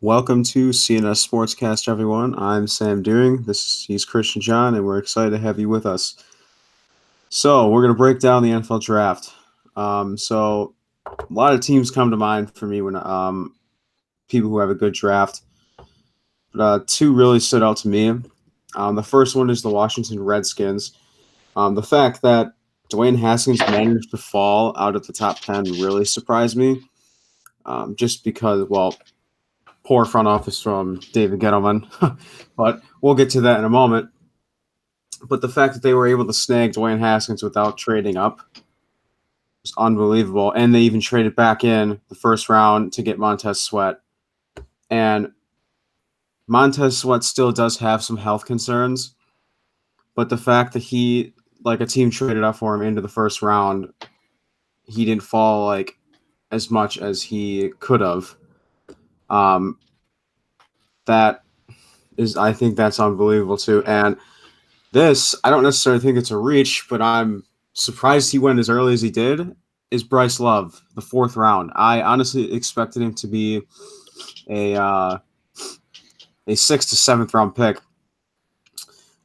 Welcome to C&S-Sportscast, everyone. I'm Sam Deering. He's Christian John, and we're excited to have you with us. So we're going to break down the NFL draft. A lot of teams come to mind for me when people who have a good draft. But two really stood out to me. The first one is the Washington Redskins. The fact that Dwayne Haskins managed to fall out of the top 10 really surprised me. Just because, poor front office from David Gettleman, but we'll get to that in a moment. But the fact that they were able to snag Dwayne Haskins without trading up was unbelievable. And they even traded back in the first round to get Montez Sweat. And Montez Sweat still does have some health concerns, but the fact that a team traded up for him into the first round, he didn't fall as much as he could have. That I think that's unbelievable too. And I don't necessarily think it's a reach, but I'm surprised he went as early as he did, is Bryce Love, the fourth round. I honestly expected him to be a 6th to 7th round pick.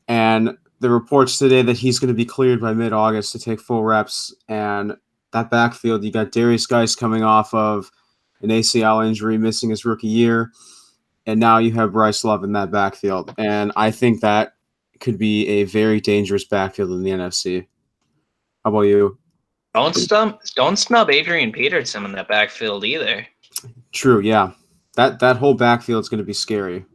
And the reports today that he's going to be cleared by mid-August to take full reps. And that backfield, you got Darius Geis coming off of an ACL injury, missing his rookie year. And now you have Bryce Love in that backfield. And I think that could be a very dangerous backfield in the NFC. How about you? Don't snub Adrian Peterson in that backfield either. True, yeah. That whole backfield is going to be scary.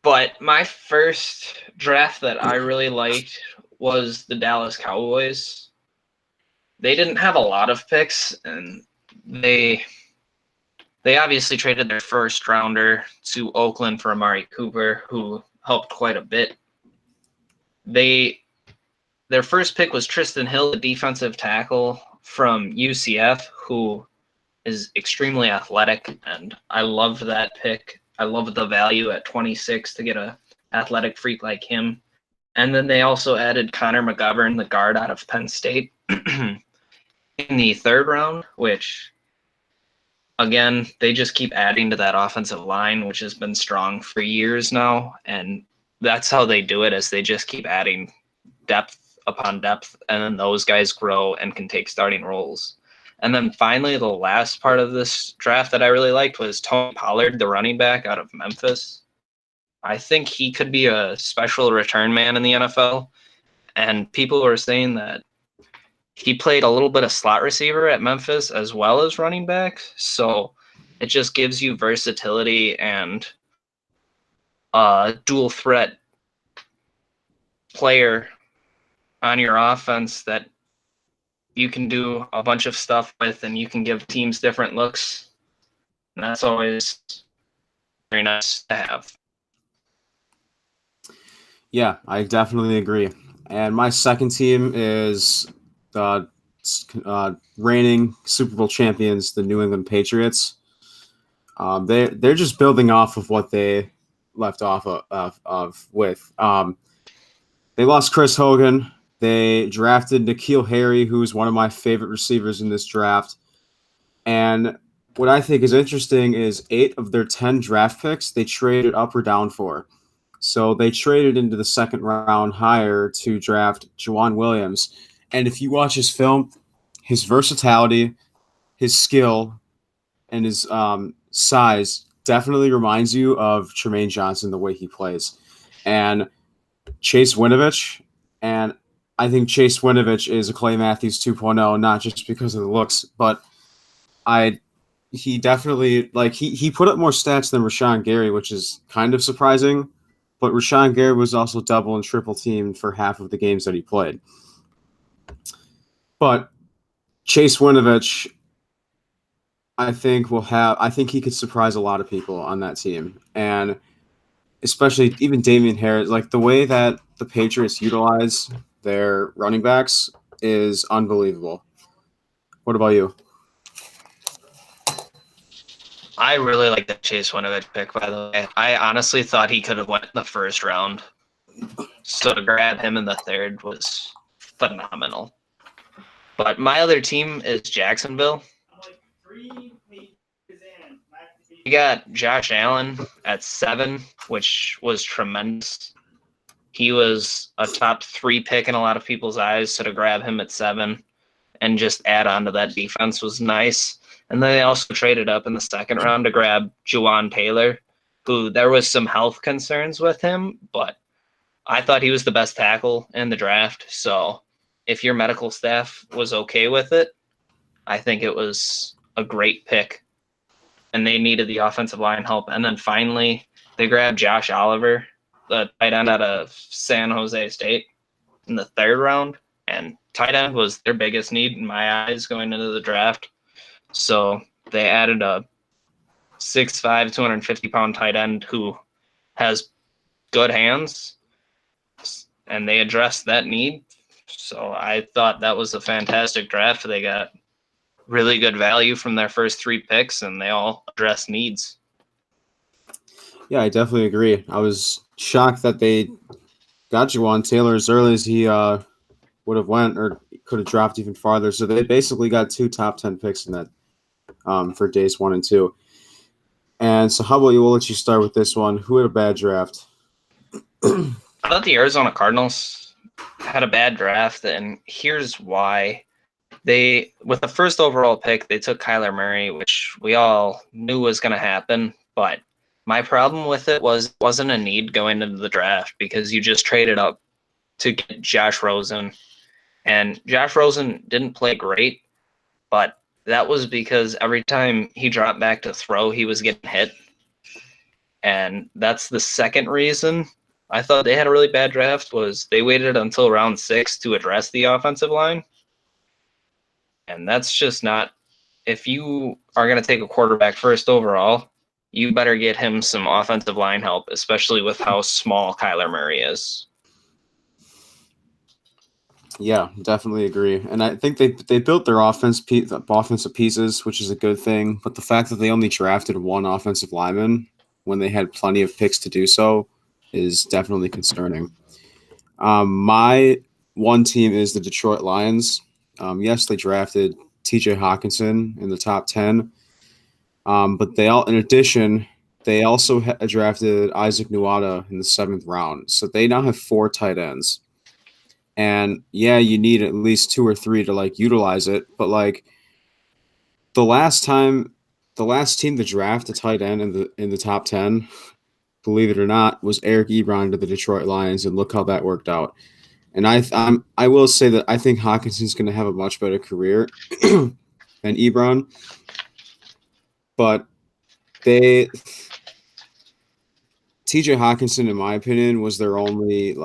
But my first draft that I really liked was the Dallas Cowboys. They didn't have a lot of picks, and they obviously traded their first rounder to Oakland for Amari Cooper, who helped quite a bit. Their first pick was Tristan Hill, the defensive tackle from UCF, who is extremely athletic, and I loved that pick. I loved the value at 26 to get a athletic freak like him. And then they also added Connor McGovern, the guard out of Penn State, in the third round, which, again, they just keep adding to that offensive line, which has been strong for years now. And that's how they do it, is they just keep adding depth upon depth, and then those guys grow and can take starting roles. And then finally, the last part of this draft that I really liked was Tony Pollard, the running back out of Memphis. I think he could be a special return man in the NFL. And people were saying that he played a little bit of slot receiver at Memphis as well as running back. So it just gives you versatility and a dual threat player on your offense that you can do a bunch of stuff with, and you can give teams different looks. And that's always very nice to have. Yeah, I definitely agree. And my second team is the reigning Super Bowl champions, the New England Patriots. They're just building off of what they left off with. They lost Chris Hogan. They drafted N'Keal Harry, who's one of my favorite receivers in this draft. And what I think is interesting is 8 of their 10 draft picks they traded up or down for. So they traded into the second round higher to draft Juwan Williams. And if you watch his film, his versatility, his skill, and his size definitely reminds you of Tremaine Johnson, the way he plays. And Chase Winovich, and I think Chase Winovich is a Clay Matthews 2.0, not just because of the looks, but he definitely, he put up more stats than Rashawn Gary, which is kind of surprising, but Rashawn Gary was also double and triple teamed for half of the games that he played. But Chase Winovich, I think he could surprise a lot of people on that team. And especially even Damian Harris, like the way that the Patriots utilize their running backs is unbelievable. What about you? I really like the Chase Winovich pick, by the way. I honestly thought he could have went in the first round. So to grab him in the third was phenomenal. But my other team is Jacksonville. We got Josh Allen at 7, which was tremendous. He was a top 3 pick in a lot of people's eyes, so to grab him at 7 and just add on to that defense was nice. And then they also traded up in the second round to grab Juwan Taylor, who there was some health concerns with him, but I thought he was the best tackle in the draft. So if your medical staff was okay with it, I think it was a great pick. And they needed the offensive line help. And then finally, they grabbed Josh Oliver, the tight end out of San Jose State, in the 3rd round. And tight end was their biggest need in my eyes going into the draft. So they added a 6'5", 250-pound tight end who has good hands, and they addressed that need. So I thought that was a fantastic draft. They got really good value from their first 3 picks, and they all address needs. Yeah, I definitely agree. I was shocked that they got Juwan Taylor as early as he would have went, or could have dropped even farther. So they basically got 2 top 10 picks in that for days 1 and 2. And so how about you? We'll let you start with this one. Who had a bad draft? I thought the Arizona Cardinals had a bad draft, and here's why. They, with the first overall pick, they took Kyler Murray, which we all knew was going to happen. But my problem with it wasn't a need going into the draft, because you just traded up to get Josh Rosen. And Josh Rosen didn't play great, but that was because every time he dropped back to throw, he was getting hit. And that's the second reason I thought they had a really bad draft, was they waited until round 6 to address the offensive line. And that's just not, if you are going to take a quarterback first overall, you better get him some offensive line help, especially with how small Kyler Murray is. Yeah, definitely agree. And I think they built their offensive pieces, which is a good thing. But the fact that they only drafted 1 offensive lineman when they had plenty of picks to do so is definitely concerning. My one team is the Detroit Lions. Yes, they drafted T.J. Hawkinson in the top 10. But in addition, they also drafted Isaac Nuada in the 7th round. So they now have 4 tight ends. And yeah, you need at least 2 or 3 to utilize it. But the last team to draft a tight end in the top 10, believe it or not, was Eric Ebron to the Detroit Lions, and look how that worked out. And I will say that I think Hawkinson's going to have a much better career than Ebron. But TJ Hawkinson, in my opinion, was their only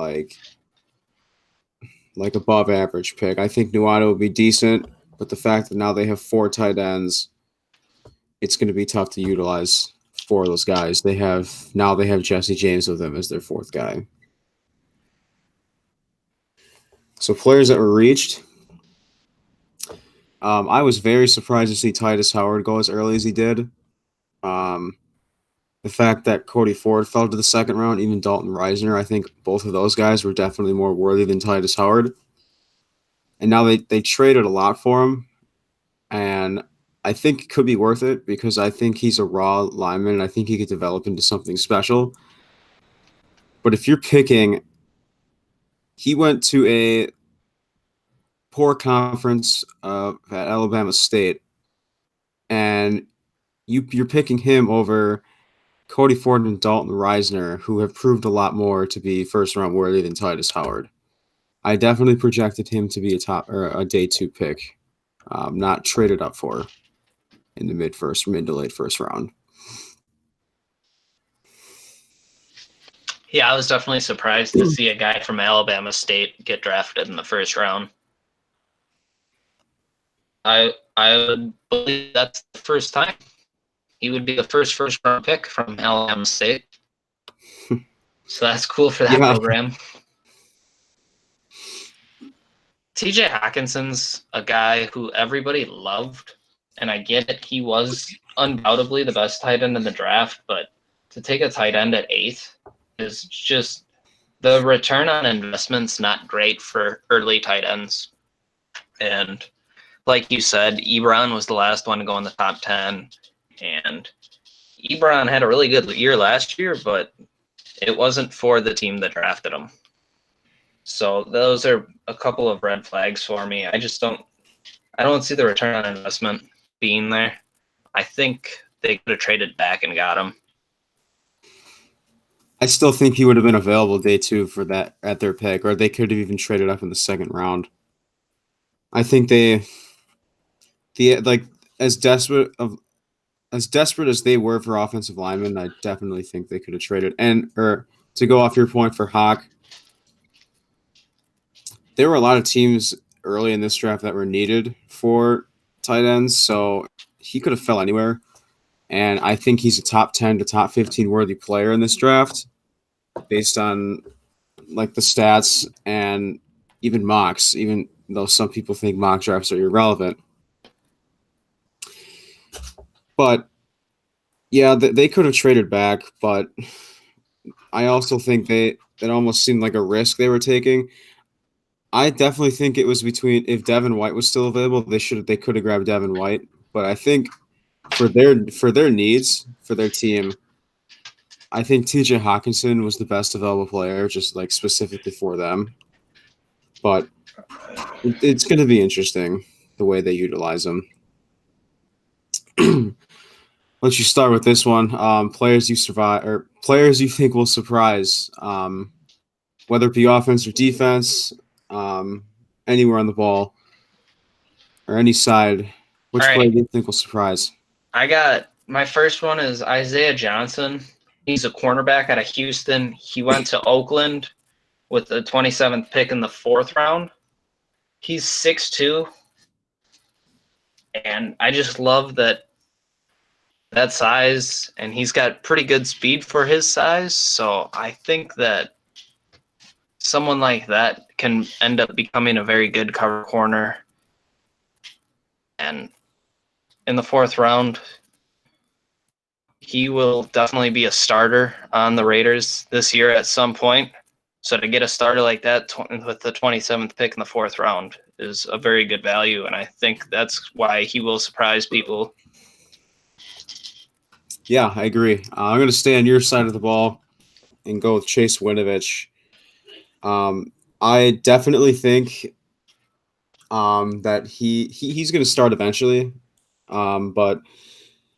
above average pick. I think Nuada will be decent, but the fact that now they have 4 tight ends, it's going to be tough to utilize 4 of those guys. They have Jesse James with them as their 4th guy. So players that were reached. I was very surprised to see Titus Howard go as early as he did. The fact that Cody Ford fell to the 2nd round, even Dalton Reisner, I think both of those guys were definitely more worthy than Titus Howard. And now they traded a lot for him, and I think it could be worth it, because I think he's a raw lineman, and I think he could develop into something special. But if you're picking, he went to a poor conference at Alabama State, and you're picking him over Cody Ford and Dalton Reisner, who have proved a lot more to be 1st-round worthy than Titus Howard. I definitely projected him to be a day 2 pick, not traded up for in the mid to late 1st round. Yeah, I was definitely surprised to see a guy from Alabama State get drafted in the 1st round. I would believe that's the first time. He would be the first round pick from Alabama State. So that's cool for that program. TJ Hawkinson's a guy who everybody loved, and I get it. He was undoubtedly the best tight end in the draft, but to take a tight end at 8 is just, the return on investment's not great for early tight ends. And like you said, Ebron was the last one to go in the top 10, and Ebron had a really good year last year, but it wasn't for the team that drafted him. So those are a couple of red flags for me. I don't see the return on investment being there. I think they could have traded back and got him. I still think he would have been available day 2 for that at their pick, or they could have even traded up in the second round. I think like as desperate as they were for offensive linemen, I definitely think they could have traded. Or to go off your point for Hawk, there were a lot of teams early in this draft that were needed for tight ends, so he could have fell anywhere. And I think he's a top 10 to top 15 worthy player in this draft based on like the stats and even mocks, even though some people think mock drafts are irrelevant. But yeah, they could have traded back, but I also think it almost seemed like a risk they were taking. I definitely think it was between if Devin White was still available, they could have grabbed Devin White. But I think for their needs, for their team, I think TJ Hawkinson was the best available player, just like specifically for them. But it's going to be interesting the way they utilize him. Let's you start with this one. Players you think will surprise, whether it be offense or defense, anywhere on the ball or any side. Which player do you think will surprise? I got my first one is Isaiah Johnson. He's a cornerback out of Houston. He went to Oakland with the 27th pick in the 4th round. He's 6'2", and I just love that size, and he's got pretty good speed for his size. So I think that someone like that can end up becoming a very good cover corner. And in the 4th round, he will definitely be a starter on the Raiders this year at some point. So to get a starter like that with the 27th pick in the 4th round is a very good value, and I think that's why he will surprise people. Yeah, I agree. I'm going to stay on your side of the ball and go with Chase Winovich. I definitely think that he's going to start eventually, but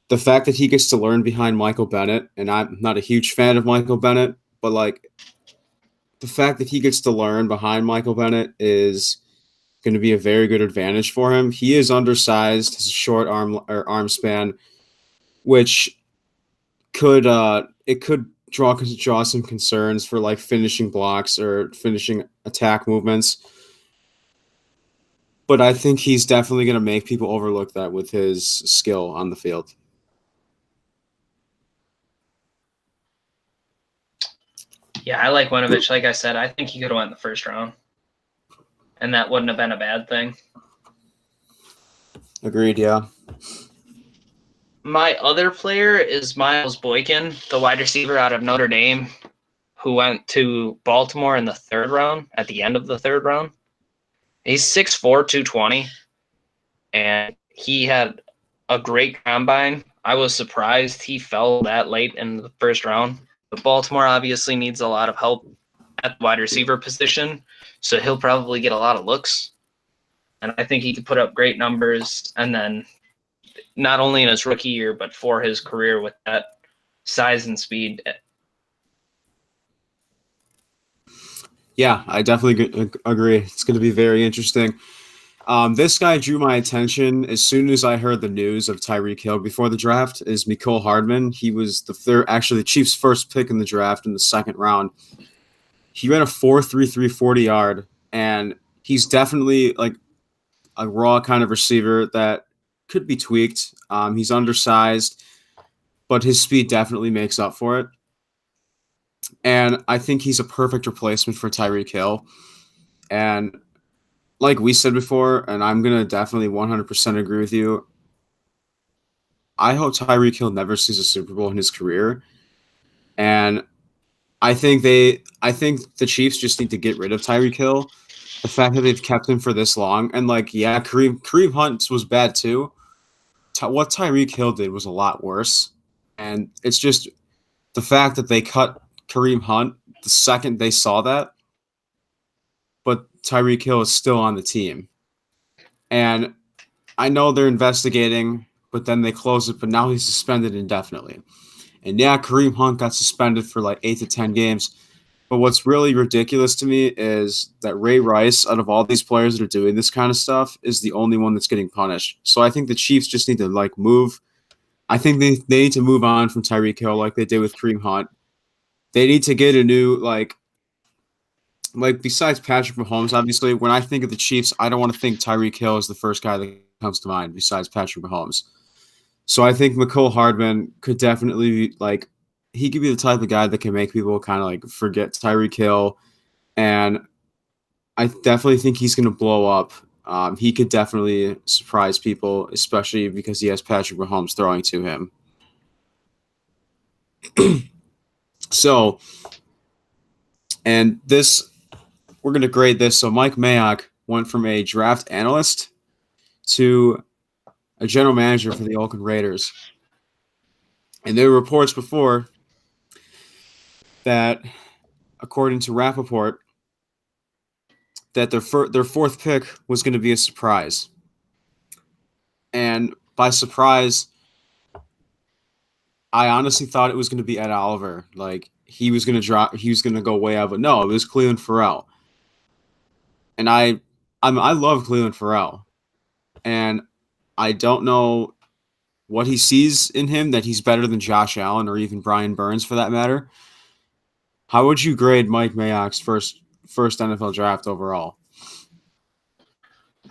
the fact that he gets to learn behind Michael Bennett, and I'm not a huge fan of Michael Bennett, but like the fact that he gets to learn behind Michael Bennett is going to be a very good advantage for him. He is undersized, has a short arm span, which could draw some concerns for like finishing blocks or finishing attack movements. But I think he's definitely going to make people overlook that with his skill on the field. Yeah, I like Winovich. Like I said, I think he could have went in the 1st round, and that wouldn't have been a bad thing. Agreed, yeah. My other player is Miles Boykin, the wide receiver out of Notre Dame, who went to Baltimore in the 3rd round, at the end of the 3rd round. He's 6'4", 220, and he had a great combine. I was surprised he fell that late in the 1st round. But Baltimore obviously needs a lot of help at the wide receiver position, so he'll probably get a lot of looks. And I think he could put up great numbers, and then not only in his rookie year, but for his career with that size and speed. Yeah, I definitely agree. It's going to be very interesting. This guy drew my attention as soon as I heard the news of Tyreek Hill before the draft. Is Mecole Hardman. He was the Chiefs' first pick in the draft in the 2nd round. He ran a 4.33 40-yard, and he's definitely like a raw kind of receiver that could be tweaked. He's undersized, but his speed definitely makes up for it. And I think he's a perfect replacement for Tyreek Hill. And like we said before, and I'm going to definitely 100% agree with you, I hope Tyreek Hill never sees a Super Bowl in his career. And I think the Chiefs just need to get rid of Tyreek Hill. The fact that they've kept him for this long, and like, yeah, Kareem Hunt was bad too. What Tyreek Hill did was a lot worse. And it's just the fact that they cut Kareem Hunt the second they saw that, but Tyreek Hill is still on the team. And I know they're investigating, but then they close it, but now he's suspended indefinitely. And yeah, Kareem Hunt got suspended for like 8 to 10 games. But what's really ridiculous to me is that Ray Rice, out of all these players that are doing this kind of stuff, is the only one that's getting punished. So I think the Chiefs just need to like move. I think they need to move on from Tyreek Hill like they did with Kareem Hunt. They need to get a new like besides Patrick Mahomes, obviously, when I think of the Chiefs, I don't want to think Tyreek Hill is the first guy that comes to mind besides Patrick Mahomes. So I think McCole Hardman could definitely like he could be the type of guy that can make people kind of like forget Tyreek Hill, and I definitely think he's going to blow up. He could definitely surprise people, especially because he has Patrick Mahomes throwing to him. So, and this we're going to grade this. So Mike Mayock went from a draft analyst to a general manager for the Oakland Raiders. And there were reports before that, according to Rappaport, that their fourth pick was going to be a surprise. And by surprise, I honestly thought it was going to be Ed Oliver. Like he was going to go way out, but no, it was Cleveland Farrell. And I love Cleveland Farrell, and I don't know what he sees in him that he's better than Josh Allen or even Brian Burns for that matter. How would you grade Mike Mayock's first NFL draft overall?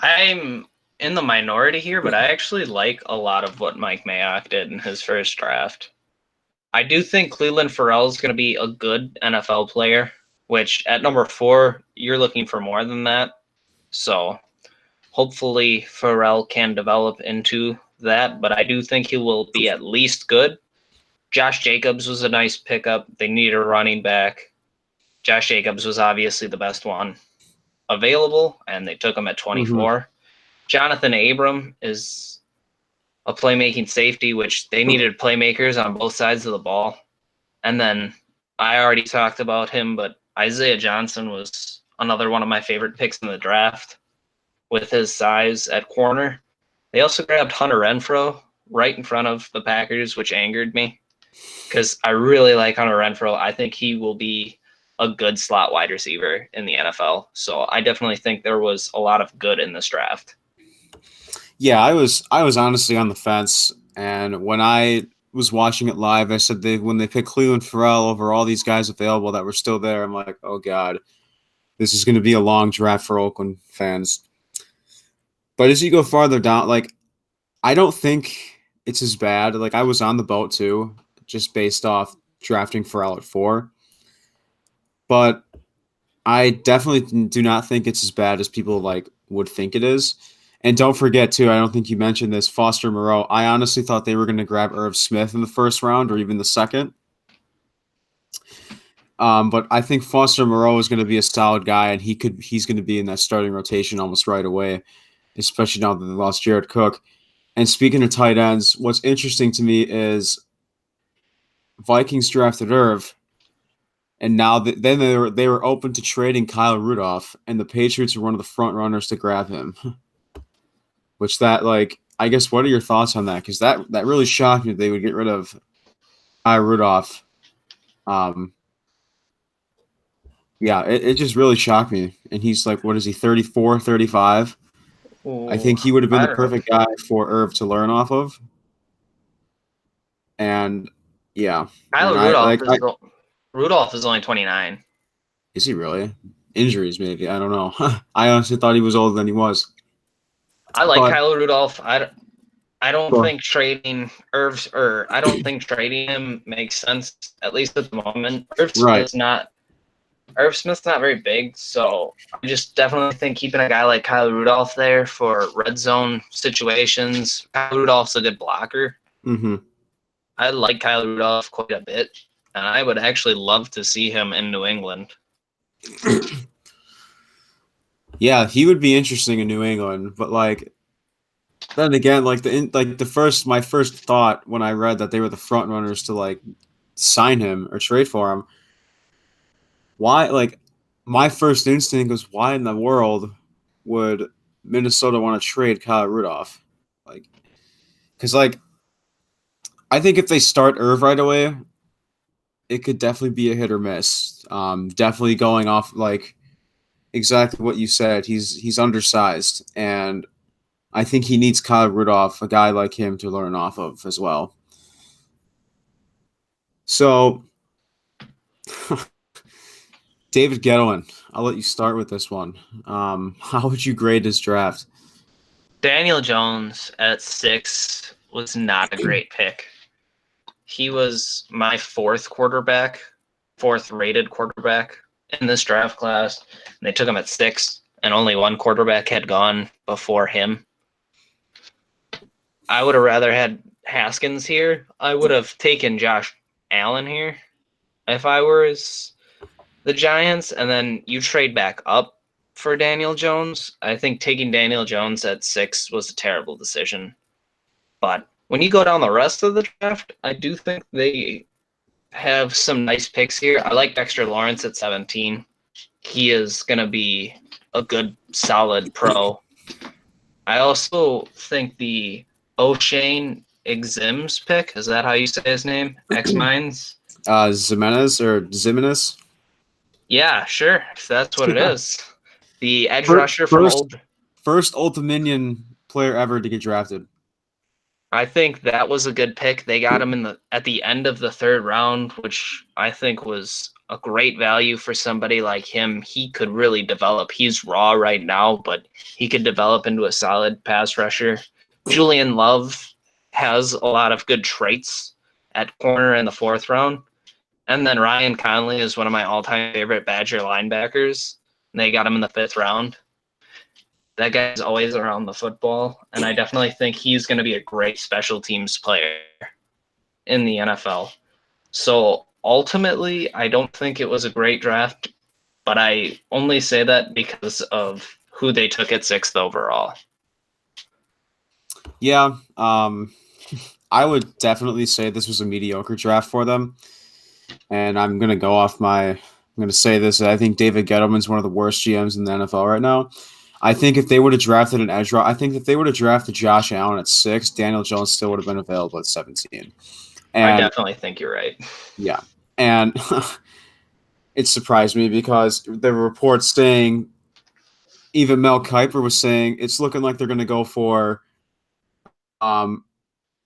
I'm in the minority here, but I actually like a lot of what Mike Mayock did in his first draft. I do think Cleveland Farrell is going to be a good NFL player, which at number 4, you're looking for more than that. So hopefully Farrell can develop into that, but I do think he will be at least good. Josh Jacobs was a nice pickup. They need a running back. Josh Jacobs was obviously the best one available, and they took him at 24. Mm-hmm. Jonathan Abram is a playmaking safety, which they needed playmakers on both sides of the ball. And then I already talked about him, but Isaiah Johnson was another one of my favorite picks in the draft with his size at corner. They also grabbed Hunter Renfrow right in front of the Packers, which angered me because I really like Hunter Renfrow. I think he will be a good slot wide receiver in the NFL. So I definitely think there was a lot of good in this draft. Yeah, I was honestly on the fence, and when I was watching it live, I said when they picked Cleveland Farrell over all these guys available that were still there, I'm like, oh god, this is going to be a long draft for Oakland fans. But as you go farther down, like I don't think it's as bad. Like I was on the boat too, just based off drafting Farrell at 4. But I definitely do not think it's as bad as people like would think it is. And don't forget too, I don't think you mentioned this, Foster Moreau. I honestly thought they were going to grab Irv Smith in the first round or even the second. But I think Foster Moreau is going to be a solid guy, and he's going to be in that starting rotation almost right away, especially now that they lost Jared Cook. And speaking of tight ends, what's interesting to me is Vikings drafted Irv, and now then they were open to trading Kyle Rudolph, and the Patriots are one of the front runners to grab him. Which that like I guess what are your thoughts on that? Because that really shocked me that they would get rid of Kyle Rudolph. Yeah, it just really shocked me. And he's like, what is he, 34, 35? Ooh, I think he would have been the perfect guy for Irv to learn off of. And yeah. Rudolph is only 29. Is he really? Injuries, maybe. I don't know. I honestly thought he was older than he was. I like Kyle Rudolph. I don't think trading I don't think trading him makes sense, at least at the moment. Irv Smith's not very big, so I just definitely think keeping a guy like Kyle Rudolph there for red zone situations. Kyle Rudolph's a good blocker. Mm-hmm. I like Kyle Rudolph quite a bit, and I would actually love to see him in New England. Yeah, he would be interesting in New England, but like then again, my first thought when I read that they were the front runners to like sign him or trade for him, why like my first instinct was why in the world would Minnesota want to trade Kyle Rudolph? Like, because like I think if they start Irv right away, it could definitely be a hit or miss. Definitely going off like exactly what you said. He's undersized, and I think he needs Kyle Rudolph, a guy like him, to learn off of as well. So, David Gettleman, I'll let you start with this one. How would you grade his draft? Daniel Jones at 6 was not a great pick. He was my fourth rated quarterback in this draft class. And they took him at 6, and only one quarterback had gone before him. I would have rather had Haskins here. I would have taken Josh Allen here if I was the Giants, and then you trade back up for Daniel Jones. I think taking Daniel Jones at 6 was a terrible decision. But when you go down the rest of the draft, I do think they have some nice picks here. I like Dexter Lawrence at 17. He is going to be a good, solid pro. I also think the O'Shane Exims pick, is that how you say his name? X-Mines? Zimenez? Yeah, sure. If that's what it is. The edge First- rusher from first- First Old Dominion player ever to get drafted. I think that was a good pick. They got him at the end of the 3rd round, which I think was a great value for somebody like him. He could really develop. He's raw right now, but he could develop into a solid pass rusher. Julian Love has a lot of good traits at corner in the 4th round. And then Ryan Conley is one of my all-time favorite Badger linebackers. And they got him in the 5th round. That guy's always around the football, and I definitely think he's going to be a great special teams player in the NFL. So ultimately, I don't think it was a great draft, but I only say that because of who they took at 6th overall. Yeah, I would definitely say this was a mediocre draft for them. And I'm going to say this. I think David Gettleman's one of the worst GMs in the NFL right now. I think if they would have drafted an edge rusher, I think if they would have drafted Josh Allen at 6, Daniel Jones still would have been available at 17. And I definitely think you're right. Yeah. And it surprised me because there were reports saying, even Mel Kiper was saying, it's looking like they're going to go for an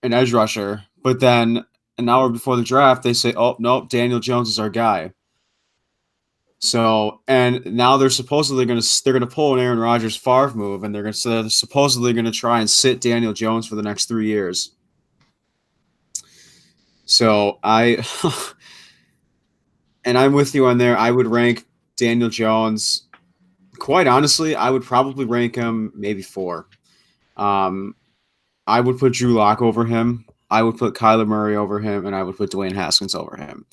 edge rusher. But then an hour before the draft, they say, oh, no, Daniel Jones is our guy. So, and now they're supposedly going to pull an Aaron Rodgers Favre move, and they're supposedly going to try and sit Daniel Jones for the next 3 years. So and I'm with you on there. I would rank Daniel Jones. Quite honestly, I would probably rank him maybe 4. I would put Drew Lock over him. I would put Kyler Murray over him, and I would put Dwayne Haskins over him.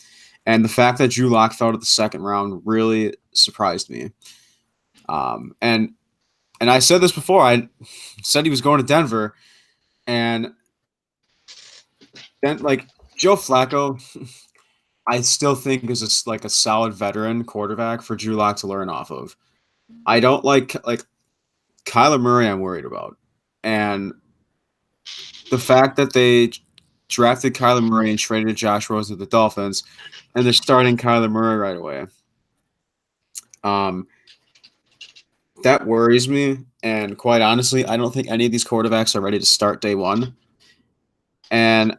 And the fact that Drew Lock fell to the 2nd round really surprised me. And I said this before. I said he was going to Denver, and then like Joe Flacco, I still think is a solid veteran quarterback for Drew Lock to learn off of. I don't like Kyler Murray. I'm worried about, and the fact that they drafted Kyler Murray and traded Josh Rosen to the Dolphins, and they're starting Kyler Murray right away. That worries me, and quite honestly, I don't think any of these quarterbacks are ready to start day one. And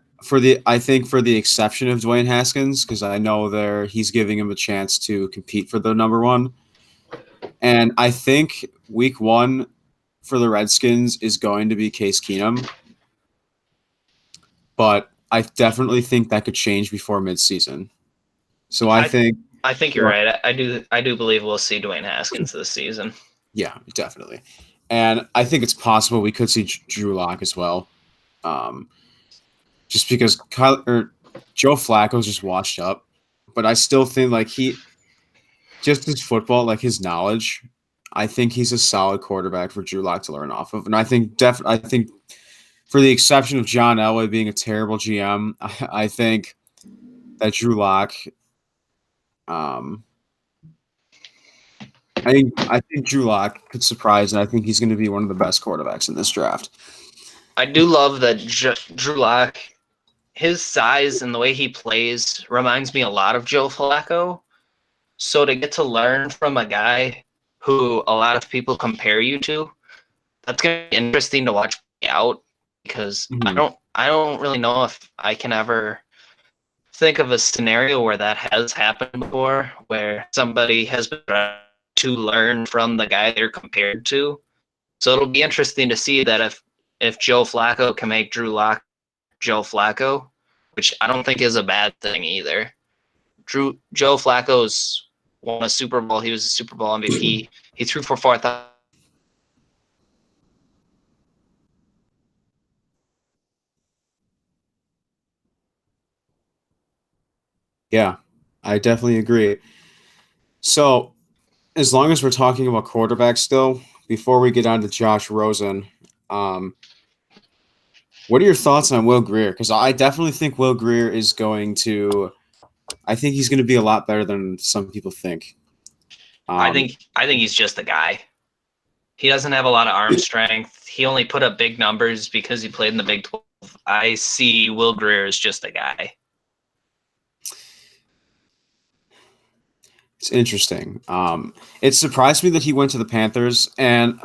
I think for the exception of Dwayne Haskins, because I know he's giving him a chance to compete for the number 1. And I think week 1 for the Redskins is going to be Case Keenum. But I definitely think that could change before midseason. So I think you're right. I do believe we'll see Dwayne Haskins this season. Yeah, definitely. And I think it's possible we could see Drew Lock as well. Just because Joe Flacco's just washed up. But I still think just his football, his knowledge, I think he's a solid quarterback for Drew Lock to learn off of. And I think for the exception of John Elway being a terrible GM, I think that Drew Lock. Um, I think Drew Lock could surprise, and I think he's going to be one of the best quarterbacks in this draft. I do love that Drew Lock. His size and the way he plays reminds me a lot of Joe Flacco. So to get to learn from a guy who a lot of people compare you to, that's going to be interesting to watch play out because Mm-hmm. I don't really know if I can ever think of a scenario where that has happened before, where somebody has been trying to learn from the guy they're compared to. So it'll be interesting to see that if Joe Flacco can make Drew Lock Joe Flacco, which I don't think is a bad thing either. Joe Flacco's won a Super Bowl. He was a Super Bowl MVP. He threw for 4,000. Yeah, I definitely agree. So, as long as we're talking about quarterbacks still, before we get on to Josh Rosen, um, what are your thoughts on Will Grier? Because I definitely think Will Grier is going to. I think he's going to be a lot better than some people think. Um, I think he's just a guy. He doesn't have a lot of arm strength. He only put up big numbers because he played in the Big 12. I see Will Grier as just a guy. it's interesting. It surprised me that he went to the Panthers, and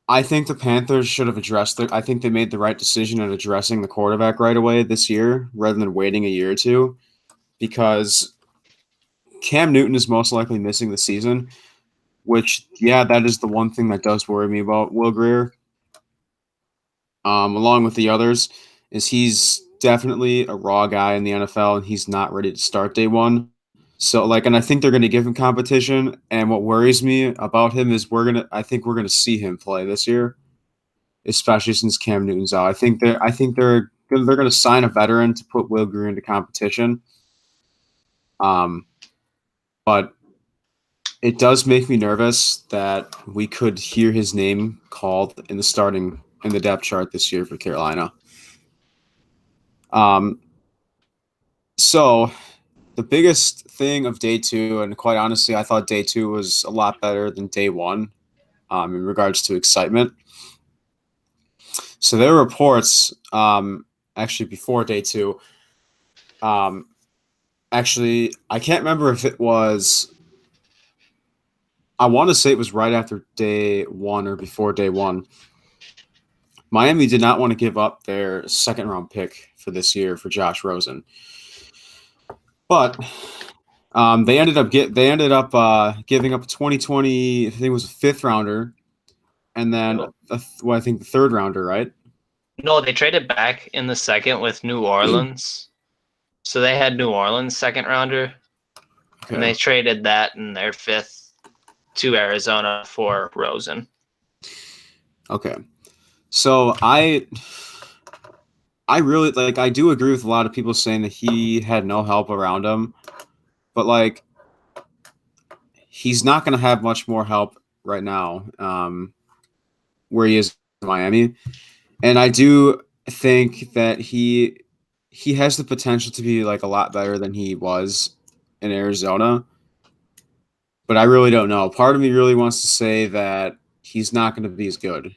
I think the Panthers should have addressed it. I think they made the right decision in addressing the quarterback right away this year rather than waiting a year or two because Cam Newton is most likely missing the season, which, yeah, that is the one thing that does worry me about Will Grier, along with the others, is he's definitely a raw guy in the NFL and he's not ready to start day one. So, like, and I think they're going to give him competition. And what worries me about him is I think we're going to see him play this year, especially since Cam Newton's out. I think they're going to sign a veteran to put Will Grier into competition. Um, but it does make me nervous that we could hear his name called in the depth chart this year for Carolina. Um, so the biggest thing of day two, and quite honestly, I thought day two was a lot better than day one in regards to excitement. So there were reports, actually before day two. Um, actually, I can't remember if it was. I want to say it was right after day one or before day one. Miami did not want to give up their second round pick for this year for Josh Rosen, but they ended up giving up a 2020. I think it was a fifth rounder, and then I think the third rounder, right? No, they traded back in the second with New Orleans. So they had New Orleans second rounder, and Okay. they traded that in their fifth to Arizona for Rosen. Okay. So I really like I do agree with a lot of people saying that he had no help around him, but like he's not going to have much more help right now where he is in Miami. And I do think that he has the potential to be like a lot better than he was in Arizona, but I really don't know. Part of me really wants to say that he's not going to be as good.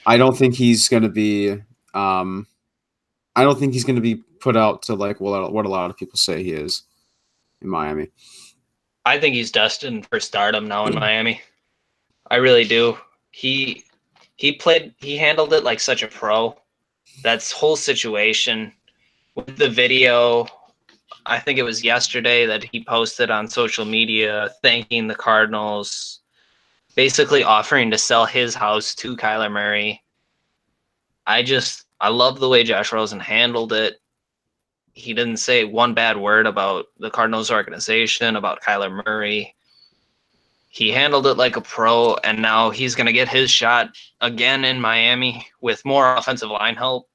I don't think he's going to be I don't think he's going to be put out to like what a lot of people say he is in Miami. I think he's destined for stardom now in Miami. I really do. He he handled it like such a pro. That whole situation with the video, I think it was yesterday that he posted on social media thanking the Cardinals, basically offering to sell his house to Kyler Murray. I love the way Josh Rosen handled it. He didn't say one bad word about the Cardinals organization, about Kyler Murray. He handled it like a pro, and now he's going to get his shot again in Miami with more offensive line help.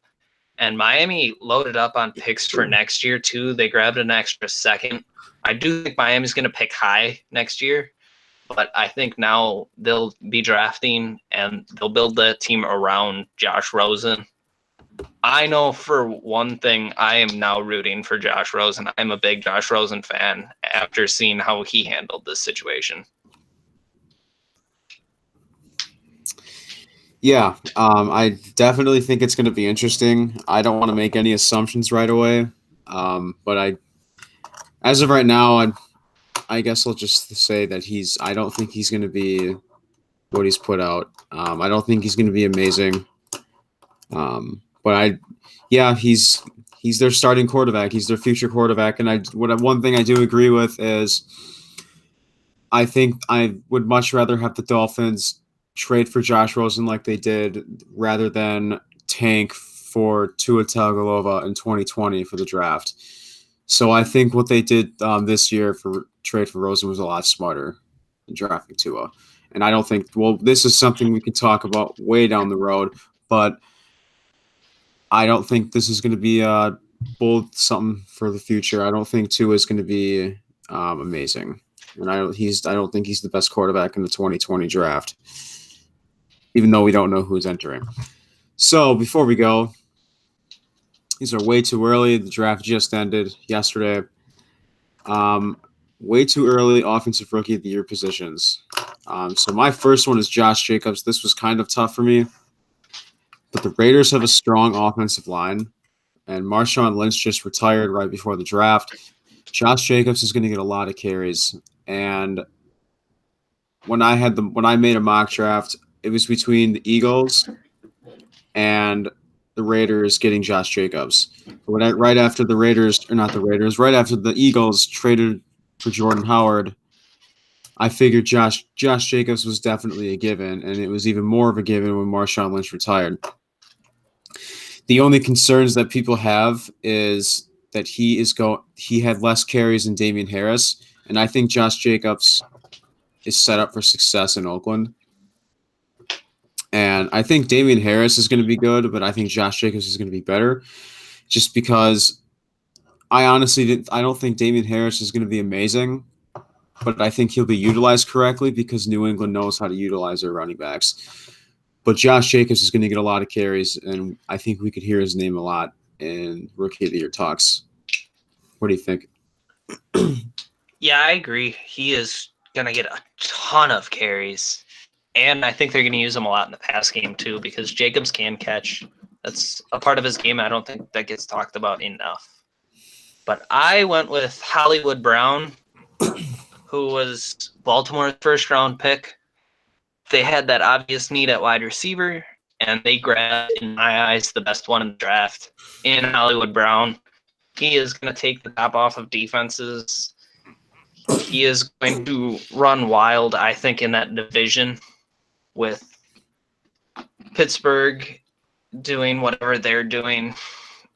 And Miami loaded up on picks for next year, too. They grabbed an extra second. I do think Miami's going to pick high next year. but I think now they'll be drafting and they'll build the team around Josh Rosen. I know for one thing, I am now rooting for Josh Rosen. I'm a big Josh Rosen fan after seeing how he handled this situation. Yeah, I definitely think it's going to be interesting. I don't want to make any assumptions right away, but as of right now, I guess I'll just say that I don't think he's going to be what he's put out. I don't think he's going to be amazing. But he's their starting quarterback. He's their future quarterback. And one thing I do agree with is I think I would much rather have the Dolphins trade for Josh Rosen like they did rather than tank for Tua Tagovailoa in 2020 for the draft. So I think what they did this year for trade for Rosen was a lot smarter than drafting Tua. And I don't think, well, this is something we could talk about way down the road, but I don't think this is going to be something for the future. I don't think Tua is going to be amazing. And I don't think he's the best quarterback in the 2020 draft, even though we don't know who's entering. So before we go, these are way too early. The draft just ended yesterday. Way too early offensive rookie of the year positions. So my first one is Josh Jacobs. This was kind of tough for me, but the Raiders have a strong offensive line, and Marshawn Lynch just retired right before the draft. Josh Jacobs is going to get a lot of carries, and when I made a mock draft, it was between the Eagles and the Raiders getting Josh Jacobs. Right after the Eagles traded for Jordan Howard, I figured Josh Jacobs was definitely a given, and it was even more of a given when Marshawn Lynch retired. The only concerns that people have is that he had less carries than Damian Harris, and I think Josh Jacobs is set up for success in Oakland. And I think Damian Harris is going to be good, but I think Josh Jacobs is going to be better, just because I don't think Damian Harris is going to be amazing, but I think he'll be utilized correctly because New England knows how to utilize their running backs. But Josh Jacobs is going to get a lot of carries, and I think we could hear his name a lot in Rookie of the Year talks. What do you think? Yeah, I agree. He is going to get a ton of carries. And I think they're going to use him a lot in the pass game, too, because Jacobs can catch. That's a part of his game I don't think that gets talked about enough. But I went with Hollywood Brown, who was Baltimore's first-round pick. They had that obvious need at wide receiver, and they grabbed, in my eyes, the best one in the draft in Hollywood Brown. He is going to take the top off of defenses. He is going to run wild, I think, in that division with Pittsburgh doing whatever they're doing,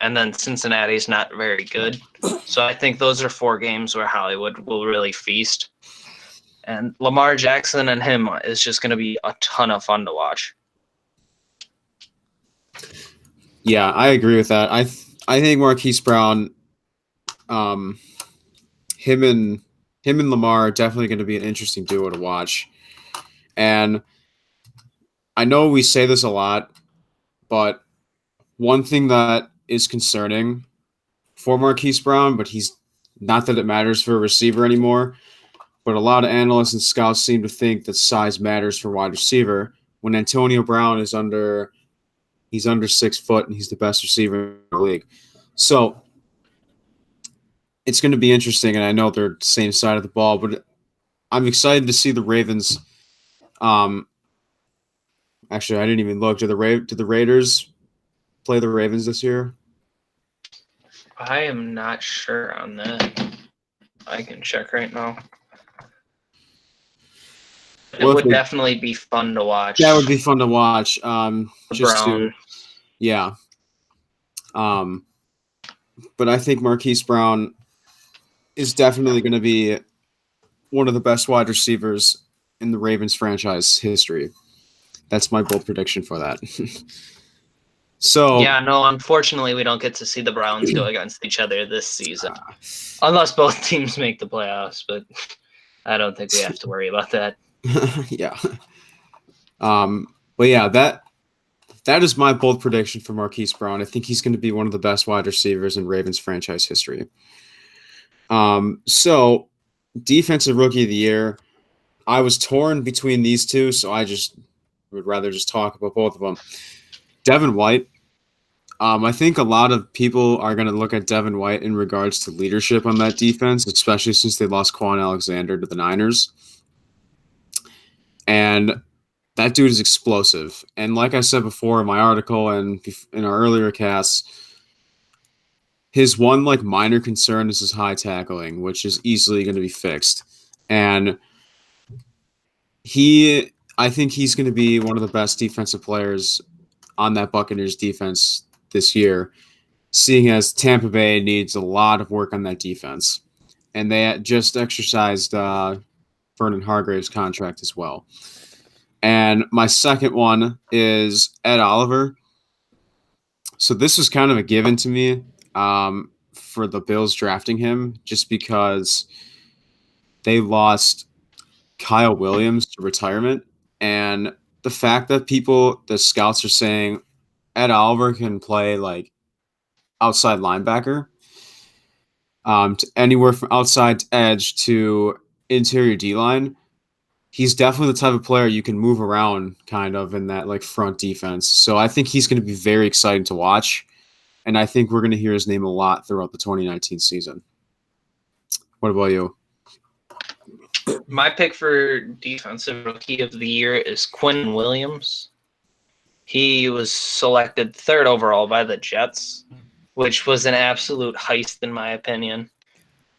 and then Cincinnati's not very good. So I think those are 4 games where Hollywood will really feast. And Lamar Jackson and him is just going to be a ton of fun to watch. Yeah, I agree with that. I think Marquise Brown, him and Lamar are definitely going to be an interesting duo to watch. And I know we say this a lot, but one thing that is concerning for Marquise Brown, but he's not that it matters for a receiver anymore, but a lot of analysts and scouts seem to think that size matters for wide receiver when Antonio Brown is he's under 6 foot and he's the best receiver in the league. So it's going to be interesting, and I know they're the same side of the ball, but I'm excited to see the Ravens. Actually, I didn't even look. Do the Raiders play the Ravens this year? I am not sure on that. I can check right now. It would definitely be fun to watch. That would be fun to watch. Yeah. But I think Marquise Brown is definitely going to be one of the best wide receivers in the Ravens franchise history. That's my bold prediction for that. So yeah, no, unfortunately, we don't get to see the Browns go against each other this season, unless both teams make the playoffs. But I don't think we have to worry about that. Yeah. But yeah, that is my bold prediction for Marquise Brown. I think he's going to be one of the best wide receivers in Ravens franchise history. So defensive rookie of the year, I was torn between these two, so I just would rather just talk about both of them. Devin White. I think a lot of people are going to look at Devin White in regards to leadership on that defense, especially since they lost Quan Alexander to the Niners. And that dude is explosive. And like I said before in my article and in our earlier casts, his one like minor concern is his high tackling, which is easily going to be fixed. And I think he's going to be one of the best defensive players on that Buccaneers defense this year, seeing as Tampa Bay needs a lot of work on that defense. And they just exercised Vernon Hargrave's contract as well. And my second one is Ed Oliver. So this was kind of a given to me for the Bills drafting him, just because they lost Kyle Williams to retirement. And the fact that the scouts are saying Ed Oliver can play like outside linebacker, to anywhere from outside edge to interior D line. He's definitely the type of player you can move around kind of in that like front defense. So I think he's going to be very exciting to watch. And I think we're going to hear his name a lot throughout the 2019 season. What about you? My pick for defensive rookie of the year is Quinn Williams. He was selected 3rd overall by the Jets, which was an absolute heist in my opinion,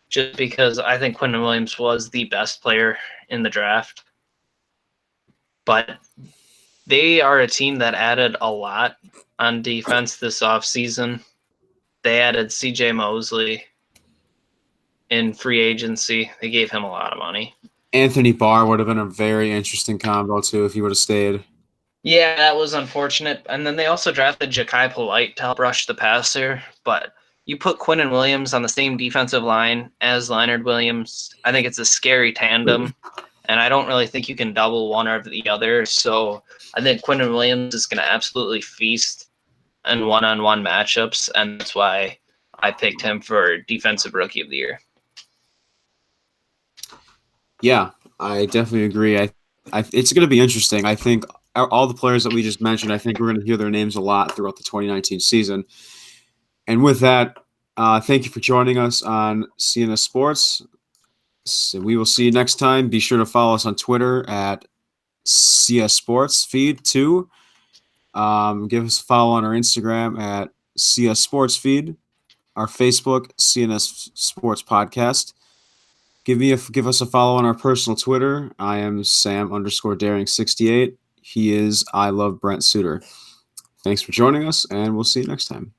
just because I think Quinn Williams was the best player in the draft. But they are a team that added a lot on defense this offseason. They added C.J. Mosley in free agency. They gave him a lot of money. Anthony Barr would have been a very interesting combo too if he would have stayed. Yeah, that was unfortunate. And then they also drafted Ja'Kai Polite to help rush the passer. But you put Quinnen Williams on the same defensive line as Leonard Williams, I think it's a scary tandem. And I don't really think you can double one or the other. So I think Quinnen Williams is going to absolutely feast in one-on-one matchups. And that's why I picked him for Defensive Rookie of the Year. Yeah, I definitely agree. It's going to be interesting. I think all the players that we just mentioned, I think we're going to hear their names a lot throughout the 2019 season. And with that, thank you for joining us on C&S-Sports. So we will see you next time. Be sure to follow us on Twitter at C&S-Sports feed too. Give us a follow on our Instagram at C&S-Sports feed, our Facebook C&S-Sports podcast. Give us a follow on our personal Twitter. I am Sam_Daring68. He is I Love Brent Suter. Thanks for joining us, and we'll see you next time.